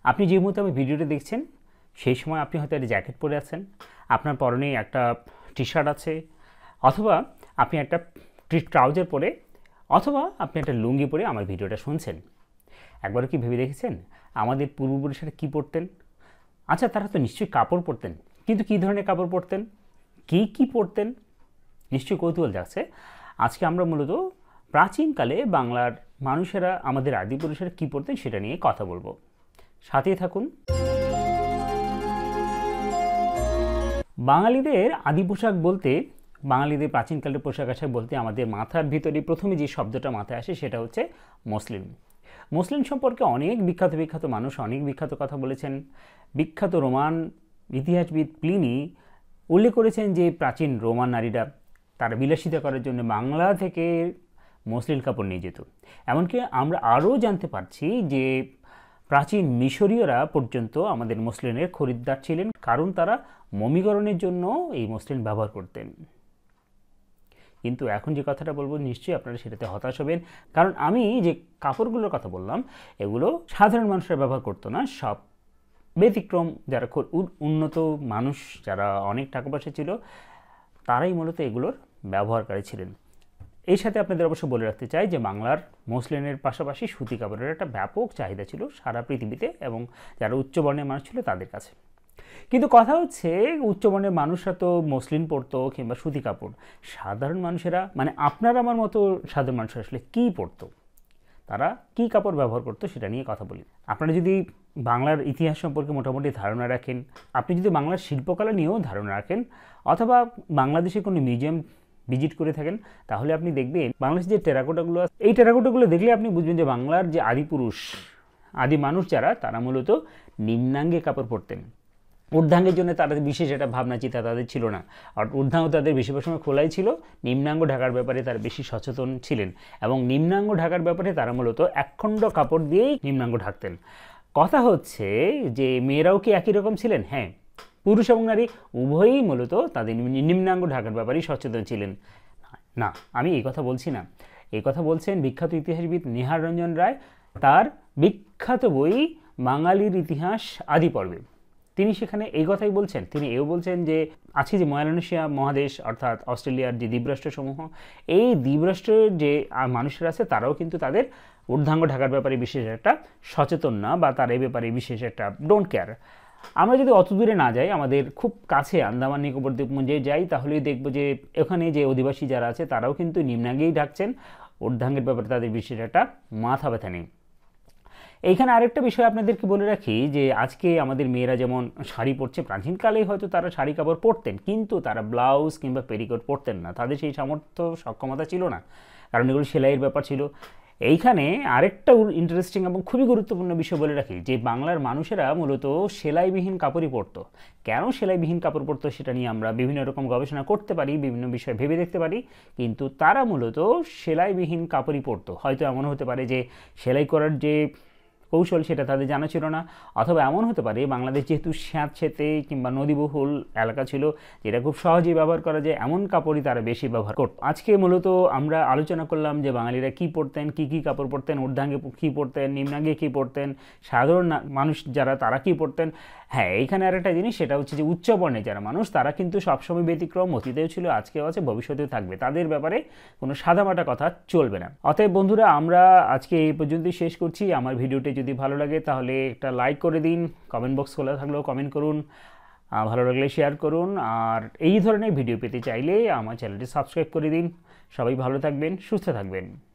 আপনি যে মুহূর্তে আমার ভিডিওটা দেখছেন সেই সময় আপনি হয়তো একটা জ্যাকেট পরে আছেন, আপনার পরনে একটা টি শার্ট আছে, অথবা আপনি একটা ট্রাউজার পরে, অথবা আপনি একটা লুঙ্গি পরে আমার ভিডিওটা শুনছেন। একবারও কি ভেবে দেখেছেন আমাদের পূর্বপুরুষেরা কী পরতেন? আচ্ছা, তারা তো নিশ্চয়ই কাপড় পরতেন, কিন্তু কী ধরনের কাপড় পরতেন, কী পরতেন? নিশ্চয়ই কৌতূহল যাচ্ছে। আজকে আমরা মূলত প্রাচীনকালে বাংলার মানুষেরা, আমাদের আদিপুরুষেরা কী পরতেন সেটা নিয়ে কথা বলবো। সাথেই থাকুন। বাঙালিদের আদি পোশাক বলতে, বাঙালিদের প্রাচীনকালের পোশাক আশাক বলতে আমাদের মাথার ভিতরে প্রথমে যে শব্দটা মাথায় আসে সেটা হচ্ছে মসলিন। মসলিন সম্পর্কে অনেক বিখ্যাত মানুষ অনেক বিখ্যাত কথা বলেছেন। বিখ্যাত রোমান ইতিহাসবিদ প্লিনি উল্লেখ করেছেন যে প্রাচীন রোমান নারীরা তারা বিলাসিতা করার জন্য বাংলা থেকে মসলিন কাপড় নিয়ে যেত। এমনকি আমরা আরও জানতে পারছি যে প্রাচীন মিশরীয়রা পর্যন্ত আমাদের মসলিনের খরিদ্দার ছিলেন, কারণ তারা মমিকরণের জন্য এই মসলিন ব্যবহার করতেন। কিন্তু এখন যে কথাটা বলবো নিশ্চয়ই আপনারা সেটাতে হতাশ হবেন, কারণ আমি যে কাপড়গুলোর কথা বললাম এগুলো সাধারণ মানুষরা ব্যবহার করতো না। সব ব্যতিক্রম যারা খুব উন্নত মানুষ, যারা অনেক টাকা পয়সা ছিল, তারাই মূলত এগুলোর ব্যবহারকারী ছিলেন। এই সাথে আপনাদের অবশ্য বলে রাখতে চাই যে বাংলার মসলিনের পাশাপাশি সুতি কাপড়ের একটা ব্যাপক চাহিদা ছিল সারা পৃথিবীতে, এবং যারা উচ্চবর্ণের মানুষ ছিল তাদের কাছে। কিন্তু কথা হচ্ছে, উচ্চবর্ণের মানুষরা তো মসলিন পরতো কিংবা সুতি কাপড়, সাধারণ মানুষেরা মানে আপনার আমার মতো সাধারণ মানুষরা আসলে কী পরতো, তারা কী কাপড় ব্যবহার করতো সেটা নিয়ে কথা বলি। আপনারা যদি বাংলার ইতিহাস সম্পর্কে মোটামুটি ধারণা রাখেন, আপনি যদি বাংলার শিল্পকলা নিয়েও ধারণা রাখেন, অথবা বাংলাদেশের কোনো মিউজিয়াম ভিজিট করে থাকেন, তাহলে আপনি দেখবেন বাংলাদেশের যে টেরাকোটাগুলো আছে, এই টেরাকোটাগুলো দেখলে আপনি বুঝবেন যে বাংলার যে আদিপুরুষ, আদি মানুষ যারা, তারা মূলত নিম্নাঙ্গে কাপড় পরতেন। ঊর্ধ্বাঙ্গের জন্য তাদের বিশেষ একটা ভাবনা চিন্তা তাদের ছিল না, আর ঊর্ধ্বাঙ্গ তাদের বেশিরভাগ সময় খোলাই ছিল। নিম্নাঙ্গ ঢাকার ব্যাপারে তারা বেশি সচেতন ছিলেন, এবং নিম্নাঙ্গ ঢাকার ব্যাপারে তারা মূলত একখণ্ড কাপড় দিয়েই নিম্নাঙ্গ ঢাকতেন। কথা হচ্ছে যে মেয়েরাও কি একই রকম ছিলেন? হ্যাঁ, পুরুষ এবং নারী উভয়ই মূলত তাদের নিম্নাঙ্গ ঢাকার ব্যাপারেই সচেতন ছিলেন। না, আমি এই কথা বলছি না, এই কথা বলছেন বিখ্যাত ইতিহাসবিদ নিহার রঞ্জন রায় তার বিখ্যাত বই বাঙালির ইতিহাস আদি পর্বে। তিনি সেখানে এই কথাই বলছেন। তিনি এও বলছেন যে আজকে যে মালয়েশিয়া মহাদেশ অর্থাৎ অস্ট্রেলিয়ার যে দ্বীপরাষ্ট্রসমূহ, এই দ্বীপরাষ্ট্রের যে মানুষেরা আছে তারাও কিন্তু তাদের ঊর্ধ্বাঙ্গ ঢাকার ব্যাপারে বিশেষ একটা সচেতন না, বা তার এই ব্যাপারে বিশেষ একটা ডোন্ট কেয়ার। আমরা যদি অত দূরে না যাই, আমাদের খুব কাছে আন্দামান নিকোবর দ্বীপপুঞ্জে যাই, তাহলেই দেখব যে এখানে যে অধিবাসী যারা আছে তারাও কিন্তু নিম্নাঙ্গেই ঢাকছেন, ঊর্ধ্বাঙ্গের ব্যাপারে তাদের বিশেষ একটা মাথা ব্যথা নেই। এইখানে আরেকটা বিষয় আপনাদেরকে বলে রাখি যে আজকে আমাদের মেয়েরা যেমন শাড়ি পরছে, প্রাচীনকালেই হয়তো তারা শাড়ি কাপড় পরতেন, কিন্তু তারা ব্লাউজ কিংবা পেরিকোট পরতেন না, তাদের সেই সামর্থ্য সক্ষমতা ছিল না, কারণ এগুলো সেলাইয়ের ব্যাপার ছিল। এইখানে আরেকটা ইন্টারেস্টিং এবং খুবই গুরুত্বপূর্ণ বিষয় বলে রাখি যে বাংলার মানুষেরা মূলত সেলাইবিহীন কাপড়ই পরতো। কেন সেলাইবিহীন কাপড় পরতো সেটা নিয়ে আমরা বিভিন্ন রকম গবেষণা করতে পারি, বিভিন্ন বিষয় ভেবে দেখতে পারি, কিন্তু তারা মূলত সেলাইবিহীন কাপড়ই পরতো। হয়তো এমন হতে পারে যে সেলাই করার যে কৌশল সেটা তাদের জানা ছিল না, অথবা এমন হতে পারে বাংলাদেশ যেহেতু স্যাঁতসেঁতে কিংবা নদীবহুল এলাকা ছিল, যেটা খুব সহজেই ব্যবহার করা যায়, এমন কাপড়ই তারা বেশি ব্যবহার করত। আজকে মূলত আমরা আলোচনা করলাম যে বাঙালিরা কী পরতেন, কী কাপড় পরতেন, ঊর্ধ্বাঙ্গে কী পরতেন, নিম্নাঙ্গে কী পরতেন, সাধারণ মানুষ যারা তারা কী পরতেন। হ্যাঁ, এইখানে আরেকটা জিনিস, সেটা হচ্ছে যে উচ্চবর্ণের যারা মানুষ তারা কিন্তু সবসময় ব্যতিক্রম, অতীতেও ছিল, আজকেও আছে, ভবিষ্যতেও থাকবে, তাদের ব্যাপারে কোনো সাদামাটা কথা চলবে না। অতএব বন্ধুরা, আমরা আজকে এই পর্যন্তই শেষ করছি। আমার ভিডিওটি যদি ভালো লাগে তাহলে একটা লাইক করে দিন, কমেন্ট বক্স খোলা থাকলেও কমেন্ট করুন, ভালো লাগলে শেয়ার করুন, আর এই ধরনের ভিডিও পেতে চাইলে আমার চ্যানেলটি সাবস্ক্রাইব করে দিন। সবাই ভালো থাকবেন, সুস্থ থাকবেন।